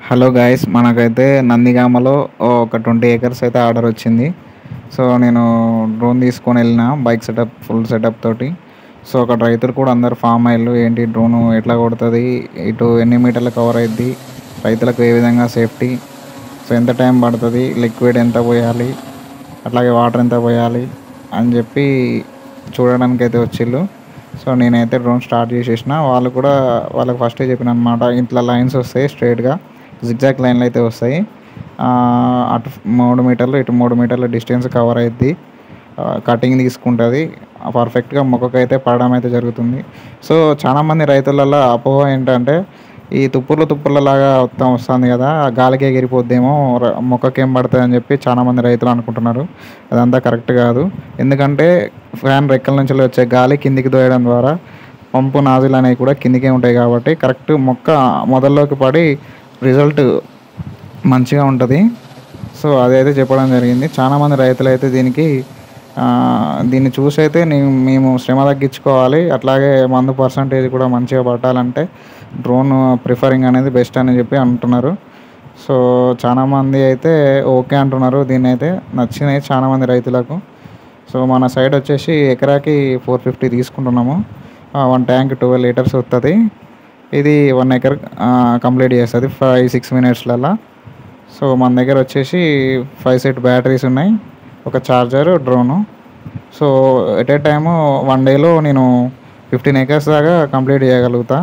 Hello guys, మనకైతే నందిగామలో ఒక 20 acres అయితే ఆర్డర్ వచ్చింది. సో నేను డ్రోన్ తీసుకొని వెళ్ళిన బైక్ సెటప్ ఫుల్ సెటప్ తోటి. సో అక్కడ రైతులు కూడా అందరు ఫామ్ అయ్యారు. ఏంటి డ్రోను ఎట్లా కొడుతుంది, ఇటు ఎన్ని మీటర్లు కవర్ అయ్యిద్ది, రైతులకు ఏ విధంగా సేఫ్టీ, సో ఎంత టైం పడుతుంది, లిక్విడ్ ఎంత పోయాలి, అట్లాగే వాటర్ ఎంత పోయాలి అని చెప్పి చూడడానికి అయితే వచ్చిళ్ళు. సో నేనైతే డ్రోన్ స్టార్ట్ చేసేసిన. వాళ్ళు కూడా వాళ్ళకి ఫస్టే చెప్పిన అనమాట, ఇట్లా లైన్స్ వస్తాయి స్ట్రైట్గా, జిగ్జాగ్ లైన్లు అయితే వస్తాయి. అటు 3 మీటర్లు ఇటు 3 మీటర్ల డిస్టెన్స్ కవర్ అయ్యిద్ది. కటింగ్ తీసుకుంటుంది, పర్ఫెక్ట్గా మొక్కకైతే పడడం అయితే జరుగుతుంది. సో చాలామంది రైతులలో అపోహ ఏంటంటే, ఈ తుప్పుర్లలాగా వస్తుంది కదా, గాలికి ఎగిరిపోద్దేమో, మొక్కకేం పడుతుంది అని చెప్పి చాలామంది రైతులు అనుకుంటున్నారు. అదంతా కరెక్ట్ కాదు. ఎందుకంటే ఫ్యాన్ రెక్కల నుంచి వచ్చే గాలి కిందికి దోయడం ద్వారా పంపు నాజిల్ అనేవి కూడా కిందికే ఉంటాయి కాబట్టి కరెక్ట్ మొక్క మొదల్లోకి పడి రిజల్ట్ మంచిగా ఉంటుంది. సో అదైతే చెప్పడం జరిగింది. చాలామంది రైతులు అయితే దీన్ని చూసి అయితే మేము శ్రమ తగ్గించుకోవాలి, అట్లాగే మందు పర్సంటేజ్ కూడా మంచిగా పట్టాలంటే డ్రోన్ ప్రిఫరింగ్ అనేది బెస్ట్ అని చెప్పి అంటున్నారు. సో చాలామంది అయితే ఓకే అంటున్నారు. దీన్ని అయితే నచ్చినాయి చాలామంది రైతులకు. సో మన సైడ్ వచ్చేసి ఎకరాకి 450 తీసుకుంటున్నాము. 1 ట్యాంక్ 12 లీటర్స్ వస్తుంది. ఇది 1 ఎకర్ కంప్లీట్ చేస్తుంది 5-6 మినిట్స్లలో. సో మన దగ్గర వచ్చేసి 5 సెట్ బ్యాటరీస్ ఉన్నాయి, ఒక charger, drone. So at a time 1 డేలో నేను 15 ఏకర్స్ దాకా కంప్లీట్ చేయగలుగుతా.